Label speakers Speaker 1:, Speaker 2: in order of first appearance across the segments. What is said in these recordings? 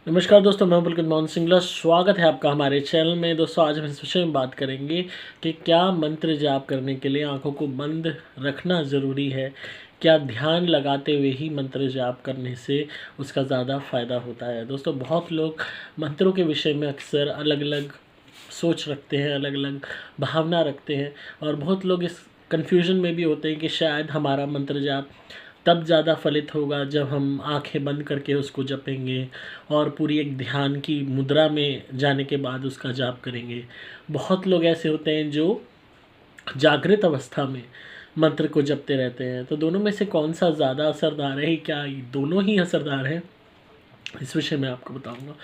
Speaker 1: नमस्कार दोस्तों, मैं पुलकित मोहन सिंगला। स्वागत है आपका हमारे चैनल में। दोस्तों, आज हम इस विषय में बात करेंगे कि क्या मंत्र जाप करने के लिए आंखों को बंद रखना ज़रूरी है। क्या ध्यान लगाते हुए ही मंत्र जाप करने से उसका ज़्यादा फ़ायदा होता है। दोस्तों, बहुत लोग मंत्रों के विषय में अक्सर अलग अलग सोच रखते हैं, अलग अलग भावना रखते हैं, और बहुत लोग इस कन्फ्यूजन में भी होते हैं कि शायद हमारा मंत्र जाप तब ज़्यादा फलित होगा जब हम आंखें बंद करके उसको जपेंगे और पूरी एक ध्यान की मुद्रा में जाने के बाद उसका जाप करेंगे। बहुत लोग ऐसे होते हैं जो जागृत अवस्था में मंत्र को जपते रहते हैं। तो दोनों में से कौन सा ज़्यादा असरदार है, क्या ये दोनों ही असरदार हैं, इस विषय में आपको बताऊंगा।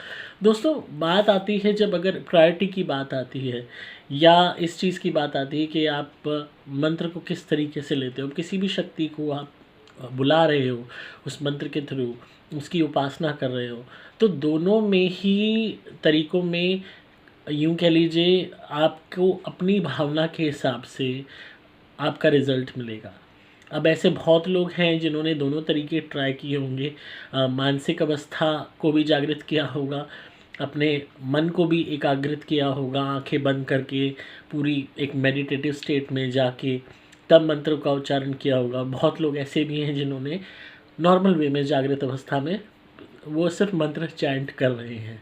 Speaker 1: दोस्तों, बात आती है जब अगर प्रायोरिटी की बात आती है या इस चीज़ की बात आती है कि आप मंत्र को किस तरीके से लेते हो। किसी भी शक्ति को आप बुला रहे हो, उस मंत्र के थ्रू उसकी उपासना कर रहे हो, तो दोनों में ही तरीकों में यूँ कह लीजिए आपको अपनी भावना के हिसाब से आपका रिज़ल्ट मिलेगा। अब ऐसे बहुत लोग हैं जिन्होंने दोनों तरीके ट्राई किए होंगे। मानसिक अवस्था को भी जागृत किया होगा, अपने मन को भी एकाग्रित किया होगा, आंखें बंद करके पूरी एक मेडिटेटिव स्टेट में जाके तब मंत्र का उच्चारण किया होगा। बहुत लोग ऐसे भी हैं जिन्होंने नॉर्मल वे में जागृत अवस्था में वो सिर्फ मंत्र चैंट कर रहे हैं।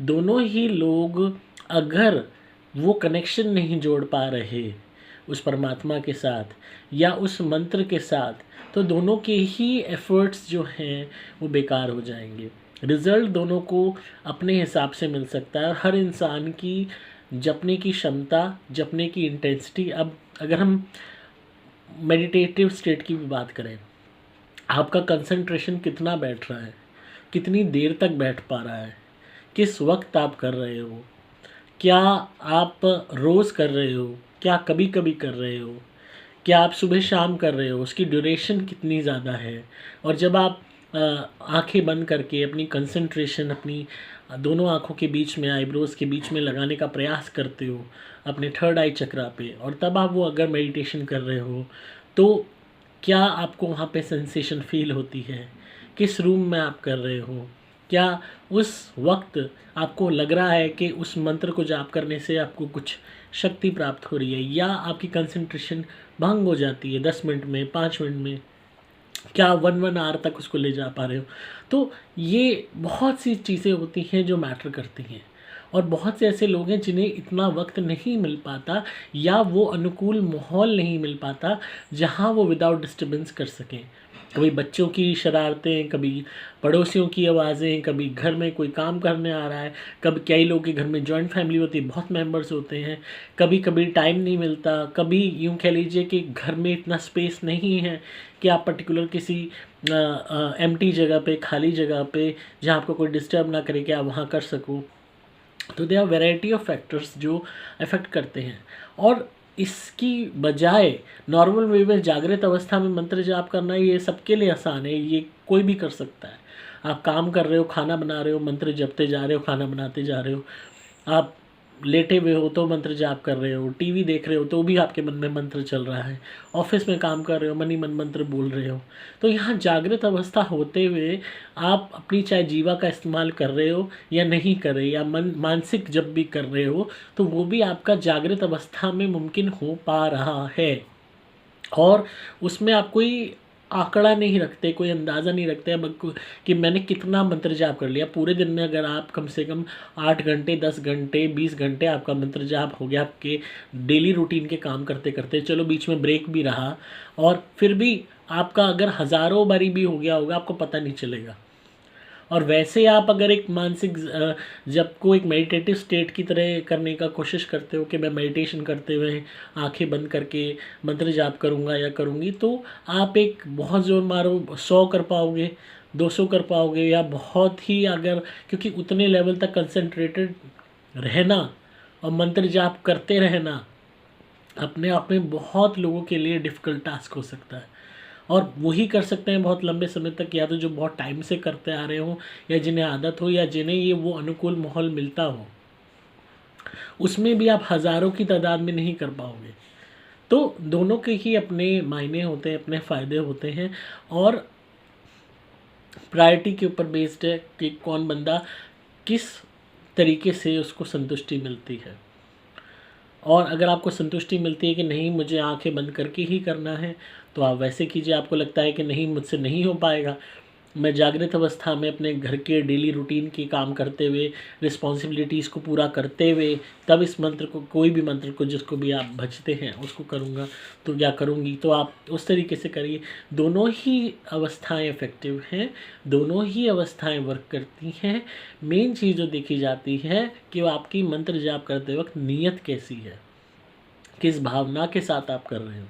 Speaker 1: दोनों ही लोग अगर वो कनेक्शन नहीं जोड़ पा रहे उस परमात्मा के साथ या उस मंत्र के साथ, तो दोनों के ही एफ़र्ट्स जो हैं वो बेकार हो जाएंगे। रिज़ल्ट दोनों को अपने हिसाब से मिल सकता है, और हर इंसान की जपने की क्षमता, जपने की इंटेंसिटी। अब अगर हम मेडिटेटिव स्टेट की भी बात करें, आपका कंसंट्रेशन कितना बैठ रहा है, कितनी देर तक बैठ पा रहा है, किस वक्त आप कर रहे हो, क्या आप रोज़ कर रहे हो, क्या कभी कभी कर रहे हो, क्या आप सुबह शाम कर रहे हो, उसकी ड्यूरेशन कितनी ज़्यादा है। और जब आप आंखें बंद करके अपनी कंसंट्रेशन अपनी दोनों आँखों के बीच में, आईब्रोज़ के बीच में लगाने का प्रयास करते हो अपने थर्ड आई चक्रा पे, और तब आप वो अगर मेडिटेशन कर रहे हो, तो क्या आपको वहाँ पे सेंसेशन फ़ील होती है, किस रूम में आप कर रहे हो, क्या उस वक्त आपको लग रहा है कि उस मंत्र को जाप करने से आपको कुछ शक्ति प्राप्त हो रही है, या आपकी कंसंट्रेशन भंग हो जाती है 10 मिनट में, 5 मिनट में, क्या 1 आवर तक उसको ले जा पा रहे हो। तो ये बहुत सी चीज़ें होती हैं जो मैटर करती हैं, और बहुत से ऐसे लोग हैं जिन्हें इतना वक्त नहीं मिल पाता या वो अनुकूल माहौल नहीं मिल पाता जहाँ वो विदाउट डिस्टर्बेंस कर सकें। कभी बच्चों की शरारतें, कभी पड़ोसियों की आवाज़ें, कभी घर में कोई काम करने आ रहा है, कभी कई लोगों के घर में जॉइंट फैमिली होती है, बहुत मेंबर्स होते हैं, कभी कभी टाइम नहीं मिलता, कभी यूँ कह लीजिए कि घर में इतना स्पेस नहीं है कि आप पर्टिकुलर किसी एम्प्टी जगह पे, खाली जगह पे, जहाँ आपको कोई डिस्टर्ब ना करे कि आप वहाँ कर सको। तो they are variety of factors जो अफेक्ट करते हैं, और इसकी बजाय नॉर्मल वे में जागृत अवस्था में मंत्र जाप करना ये सबके लिए आसान है, ये कोई भी कर सकता है। आप काम कर रहे हो, खाना बना रहे हो, मंत्र जपते जा रहे हो, खाना बनाते जा रहे हो, आप लेटे हुए हो तो मंत्र जाप कर रहे हो, टीवी देख रहे हो तो भी आपके मन में मंत्र चल रहा है, ऑफिस में काम कर रहे हो, मन ही मन मंत्र बोल रहे हो। तो यहाँ जागृत अवस्था होते हुए आप अपनी चाहे जीवा का इस्तेमाल कर रहे हो या नहीं कर रहे, या मानसिक जब भी कर रहे हो, तो वो भी आपका जागृत अवस्था में मुमकिन हो पा रहा है। और उसमें आप कोई आंकड़ा नहीं रखते, कोई अंदाज़ा नहीं रखते अब कि मैंने कितना मंत्र जाप कर लिया पूरे दिन में। अगर आप कम से कम 8 घंटे, 10 घंटे, 20 घंटे आपका मंत्र जाप हो गया आपके डेली रूटीन के काम करते करते, चलो बीच में ब्रेक भी रहा, और फिर भी आपका अगर हज़ारों बारी भी हो गया होगा, आपको पता नहीं चलेगा। और वैसे आप अगर एक मानसिक जब को एक मेडिटेटिव स्टेट की तरह करने का कोशिश करते हो कि मैं मेडिटेशन करते हुए आंखें बंद करके मंत्र जाप करूँगा या करूँगी, तो आप एक बहुत ज़ोर मारो 100 कर पाओगे, 200 कर पाओगे, या बहुत ही अगर, क्योंकि उतने लेवल तक कंसंट्रेटेड रहना और मंत्र जाप करते रहना अपने आप में बहुत लोगों के लिए डिफ़िकल्ट टास्क हो सकता है। और वही कर सकते हैं बहुत लंबे समय तक, या तो जो बहुत टाइम से करते आ रहे हों, या जिन्हें आदत हो, या जिन्हें ये वो अनुकूल माहौल मिलता हो। उसमें भी आप हज़ारों की तादाद में नहीं कर पाओगे। तो दोनों के ही अपने मायने होते हैं, अपने फ़ायदे होते हैं, और प्रायोरिटी के ऊपर बेस्ड है कि कौन बंदा किस तरीके से उसको संतुष्टि मिलती है। और अगर आपको संतुष्टि मिलती है कि नहीं मुझे आंखें बंद करके ही करना है, तो आप वैसे कीजिए। आपको लगता है कि नहीं मुझसे नहीं हो पाएगा, मैं जागृत अवस्था में अपने घर के डेली रूटीन के काम करते हुए, रिस्पॉन्सिबिलिटीज़ को पूरा करते हुए तब इस मंत्र को, कोई भी मंत्र को जिसको भी आप भजते हैं उसको करूँगा तो या करूँगी, तो आप उस तरीके से करिए। दोनों ही अवस्थाएं इफ़ेक्टिव हैं, दोनों ही अवस्थाएं वर्क करती हैं। मेन चीज़ जो देखी जाती है कि वो आपकी मंत्र जाप करते वक्त नीयत कैसी है, किस भावना के साथ आप कर रहे हो।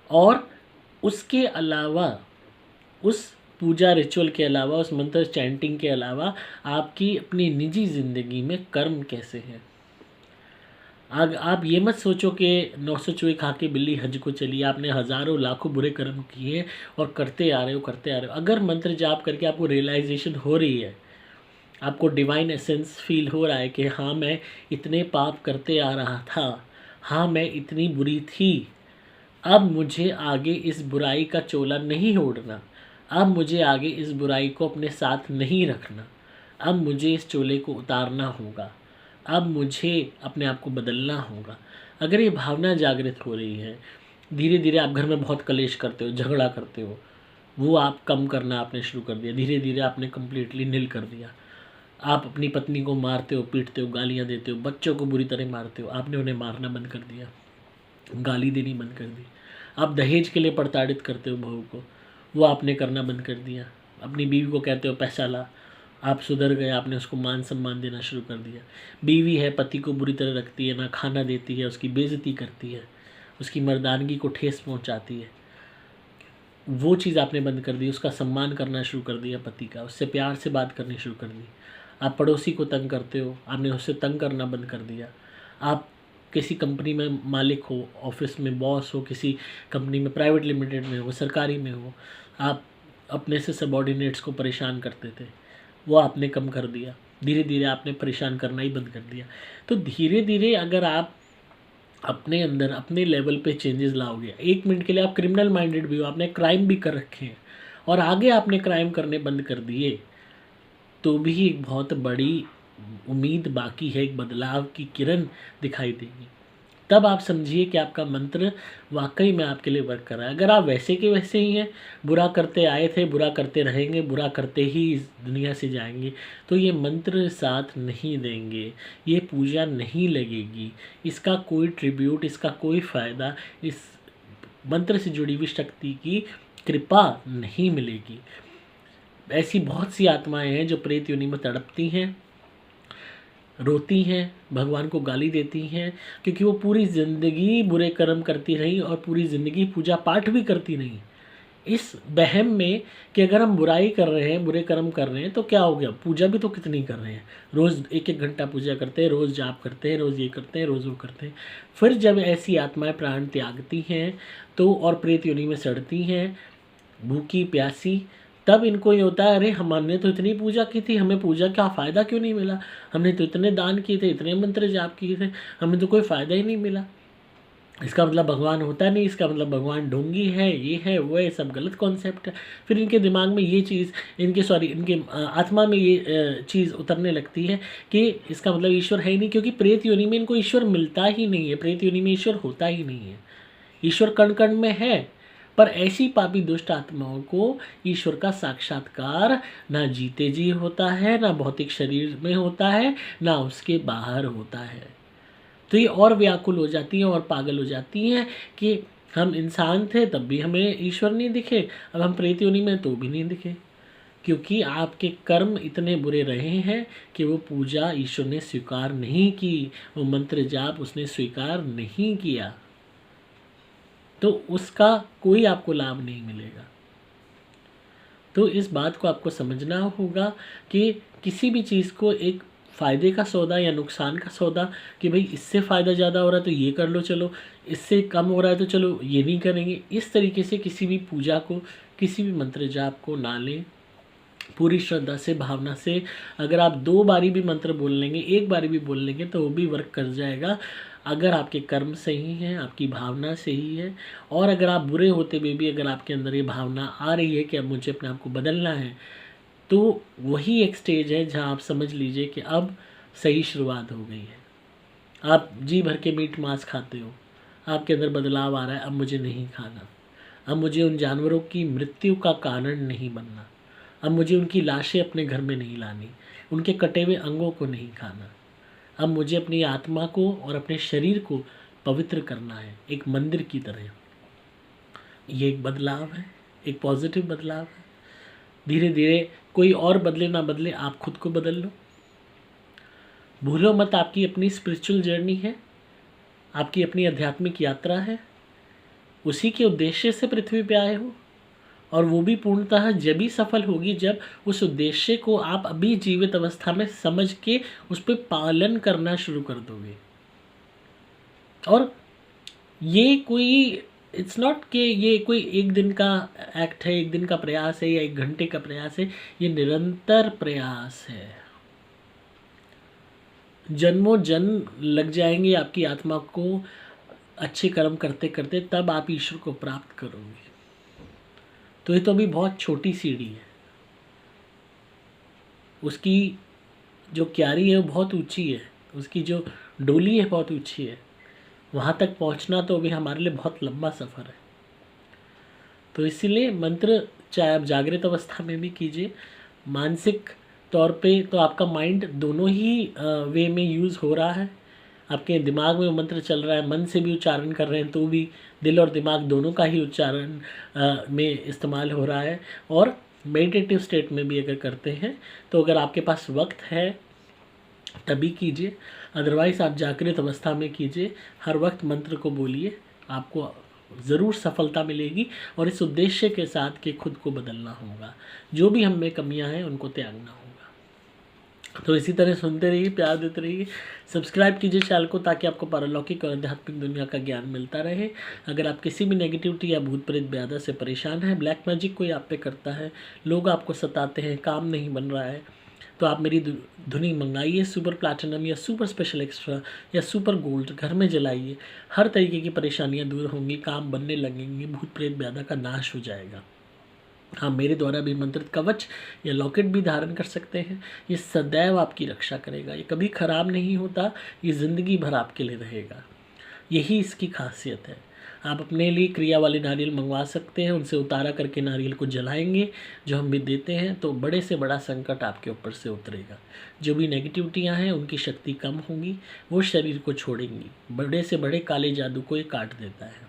Speaker 1: और उसके अलावा, उस पूजा रिचुअल के अलावा, उस मंत्र चैंटिंग के अलावा आपकी अपनी निजी ज़िंदगी में कर्म कैसे हैं। आप ये मत सोचो कि 900 चूहे खा के बिल्ली हज को चली, आपने हज़ारों लाखों बुरे कर्म किए और करते आ रहे हो। अगर मंत्र जाप करके आपको रियलाइजेशन हो रही है, आपको डिवाइन एसेंस फील हो रहा है कि हाँ मैं इतने पाप करते आ रहा था, हाँ मैं इतनी बुरी थी, अब मुझे आगे इस बुराई का चोला नहीं ओढ़ना, अब मुझे आगे इस बुराई को अपने साथ नहीं रखना, अब मुझे इस चोले को उतारना होगा, अब मुझे अपने आप को बदलना होगा। अगर ये भावना जागृत हो रही है, धीरे धीरे आप घर में बहुत कलेश करते हो, झगड़ा करते हो, वो आप कम करना आपने शुरू कर दिया, धीरे धीरे आपने कम्प्लीटली नील कर दिया। आप अपनी पत्नी को मारते हो, पीटते हो, गालियाँ देते हो, बच्चों को बुरी तरह मारते हो, आपने उन्हें मारना बंद कर दिया, गाली देनी बंद कर दी। आप दहेज के लिए प्रताड़ित करते हो बहू को, वो आपने करना बंद कर दिया। अपनी बीवी को कहते हो पैसा ला, आप सुधर गए, आपने उसको मान सम्मान देना शुरू कर दिया। बीवी है, पति को बुरी तरह रखती है, ना खाना देती है, उसकी बेइज्जती करती है, उसकी मर्दानगी को ठेस पहुंचाती है, वो चीज़ आपने बंद कर दी। उसका सम्मान करना शुरू कर दिया पति का, उससे प्यार से बात करनी शुरू कर दी। आप पड़ोसी को तंग करते हो, आपने उससे तंग करना बंद कर दिया। आप किसी कंपनी में मालिक हो, ऑफिस में बॉस हो, किसी कंपनी में प्राइवेट लिमिटेड में हो, सरकारी में हो, आप अपने से सबॉर्डिनेट्स को परेशान करते थे, वो आपने कम कर दिया। धीरे धीरे आपने परेशान करना ही बंद कर दिया। तो धीरे धीरे अगर आप अपने अंदर अपने लेवल पे चेंजेस लाओगे, 1 मिनट के लिए आप क्रिमिनल माइंडेड भी हो, आपने क्राइम भी कर रखे हैं और आगे आपने क्राइम करने बंद कर दिए, तो भी एक बहुत बड़ी उम्मीद बाकी है, एक बदलाव की किरण दिखाई देगी। तब आप समझिए कि आपका मंत्र वाकई में आपके लिए वर्क कर रहा है। अगर आप वैसे के वैसे ही हैं, बुरा करते आए थे, बुरा करते रहेंगे, बुरा करते ही इस दुनिया से जाएंगे, तो ये मंत्र साथ नहीं देंगे, ये पूजा नहीं लगेगी, इसका कोई ट्रिब्यूट, इसका कोई फ़ायदा, इस मंत्र से जुड़ी हुई शक्ति की कृपा नहीं मिलेगी। ऐसी बहुत सी आत्माएं हैं जो प्रेत योनि में तड़पती हैं, रोती हैं, भगवान को गाली देती हैं, क्योंकि वो पूरी ज़िंदगी बुरे कर्म करती रही और पूरी ज़िंदगी पूजा पाठ भी करती नहीं, इस वहम में कि अगर हम बुराई कर रहे हैं, बुरे कर्म कर रहे हैं तो क्या हो गया, पूजा भी तो कितनी कर रहे हैं, रोज़ 1-1 घंटा पूजा करते हैं, रोज़ जाप करते हैं, रोज़ ये करते हैं, रोज़ वो करते हैं। फिर जब ऐसी आत्माएं प्राण त्यागती हैं तो और प्रेत योनि में सड़ती हैं भूखी प्यासी, तब इनको ये होता है अरे हमने तो इतनी पूजा की थी, हमें पूजा का फ़ायदा क्यों नहीं मिला, हमने तो इतने दान किए थे, इतने मंत्र जाप किए थे, हमें तो कोई फ़ायदा ही नहीं मिला। इसका मतलब भगवान होता नहीं, इसका मतलब भगवान ढोंगी है, ये है वो है, सब गलत कॉन्सेप्ट है। फिर इनके दिमाग में ये चीज़, इनके आत्मा में ये चीज़ उतरने लगती है कि इसका मतलब ईश्वर है ही नहीं, क्योंकि प्रेत योनि में इनको ईश्वर मिलता ही नहीं है, प्रेत योनि में ईश्वर होता ही नहीं है। ईश्वर कण कण में है, पर ऐसी पापी दुष्ट आत्माओं को ईश्वर का साक्षात्कार ना जीते जी होता है, ना भौतिक शरीर में होता है, ना उसके बाहर होता है। तो ये और व्याकुल हो जाती हैं और पागल हो जाती हैं कि हम इंसान थे तब भी हमें ईश्वर नहीं दिखे, अब हम प्रेत योनि में तो भी नहीं दिखे, क्योंकि आपके कर्म इतने बुरे रहे हैं कि वो पूजा ईश्वर ने स्वीकार नहीं की, वो मंत्र जाप उसने स्वीकार नहीं किया, तो उसका कोई आपको लाभ नहीं मिलेगा। तो इस बात को आपको समझना होगा कि किसी भी चीज़ को एक फ़ायदे का सौदा या नुकसान का सौदा, कि भाई इससे फ़ायदा ज़्यादा हो रहा है तो ये कर लो, चलो इससे कम हो रहा है तो चलो ये नहीं करेंगे, इस तरीके से किसी भी पूजा को, किसी भी मंत्र जाप को ना लें। पूरी श्रद्धा से, भावना से अगर आप 2 बारी भी मंत्र बोल लेंगे, 1 बारी भी बोल लेंगे तो वो भी वर्क कर जाएगा, अगर आपके कर्म सही हैं, आपकी भावना सही है। और अगर आप बुरे होते हुए भी अगर आपके अंदर ये भावना आ रही है कि अब मुझे अपने आप को बदलना है, तो वही एक स्टेज है जहाँ आप समझ लीजिए कि अब सही शुरुआत हो गई है। आप जी भर के मीट मांस खाते हो, आपके अंदर बदलाव आ रहा है, अब मुझे नहीं खाना, अब मुझे उन जानवरों की मृत्यु का कारण नहीं बनना, अब मुझे उनकी लाशें अपने घर में नहीं लानी, उनके कटे हुए अंगों को नहीं खाना, अब मुझे अपनी आत्मा को और अपने शरीर को पवित्र करना है एक मंदिर की तरह। ये एक बदलाव है, एक पॉजिटिव बदलाव है। धीरे धीरे कोई और बदले ना बदले, आप खुद को बदल लो। भूलो मत, आपकी अपनी स्पिरिचुअल जर्नी है, आपकी अपनी आध्यात्मिक यात्रा है, उसी के उद्देश्य से पृथ्वी पे आए हो, और वो भी पूर्णतः जब ही सफल होगी जब उस उद्देश्य को आप अभी जीवित अवस्था में समझ के उस पर पालन करना शुरू कर दोगे। और ये कोई इट्स नॉट कि ये कोई एक दिन का एक्ट है, एक दिन का प्रयास है या एक घंटे का प्रयास है, ये निरंतर प्रयास है। जन्मों जन्म लग जाएंगे आपकी आत्मा को अच्छे कर्म करते करते, तब आप ईश्वर को प्राप्त करोगे। तो ये तो अभी बहुत छोटी सीढ़ी है, उसकी जो क्यारी है वो बहुत ऊंची है, उसकी जो डोली है बहुत ऊंची है, वहाँ तक पहुँचना तो अभी हमारे लिए बहुत लंबा सफ़र है। तो इसीलिए मंत्र चाहे आप जागृत अवस्था में भी कीजिए, मानसिक तौर पे तो आपका माइंड दोनों ही वे में यूज़ हो रहा है, आपके दिमाग में मंत्र चल रहा है, मन से भी उच्चारण कर रहे हैं तो भी दिल और दिमाग दोनों का ही उच्चारण में इस्तेमाल हो रहा है। और मेडिटेटिव स्टेट में भी अगर करते हैं तो अगर आपके पास वक्त है तभी कीजिए, अदरवाइज़ आप जागृत अवस्था में कीजिए, हर वक्त मंत्र को बोलिए, आपको ज़रूर सफलता मिलेगी। और इस उद्देश्य के साथ कि खुद को बदलना होगा, जो भी हम में कमियां हैं उनको त्यागना होगा। तो इसी तरह सुनते रहिए, प्यार देते रहिए, सब्सक्राइब कीजिए चैनल को ताकि आपको पारलौकिक और आध्यात्मिक दुनिया का ज्ञान मिलता रहे। अगर आप किसी भी नेगेटिविटी या भूत प्रेत ब्यादा से परेशान हैं, ब्लैक मैजिक कोई आप पे करता है, लोग आपको सताते हैं, काम नहीं बन रहा है, तो आप मेरी धुनी मंगाइए, सुपर प्लैटिनम या सुपर स्पेशल एक्स्ट्रा या सुपर गोल्ड घर में जलाइए, हर तरीके की परेशानियां दूर होंगी, काम बनने लगेंगे, भूत प्रेत ब्यादा का नाश हो जाएगा। हाँ, मेरे द्वारा भी मंत्रित कवच या लॉकेट भी धारण कर सकते हैं, ये सदैव आपकी रक्षा करेगा, ये कभी ख़राब नहीं होता, ये ज़िंदगी भर आपके लिए रहेगा, यही इसकी खासियत है। आप अपने लिए क्रिया वाले नारियल मंगवा सकते हैं, उनसे उतारा करके नारियल को जलाएंगे जो हम भी देते हैं, तो बड़े से बड़ा संकट आपके ऊपर से उतरेगा। जो भी नेगेटिविटियाँ हैं उनकी शक्ति कम होगी, वो शरीर को छोड़ेंगी, बड़े से बड़े काले जादू को ये काट देता है।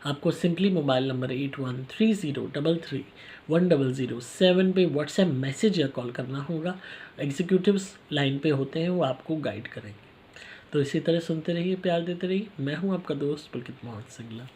Speaker 1: आपको सिंपली मोबाइल नंबर 8130331007 पे व्हाट्सएप मैसेज या कॉल करना होगा, एग्जीक्यूटिव्स लाइन पे होते हैं, वो आपको गाइड करेंगे। तो इसी तरह सुनते रहिए, प्यार देते रहिए। मैं हूं आपका दोस्त पुलकित मोहन सिंगला।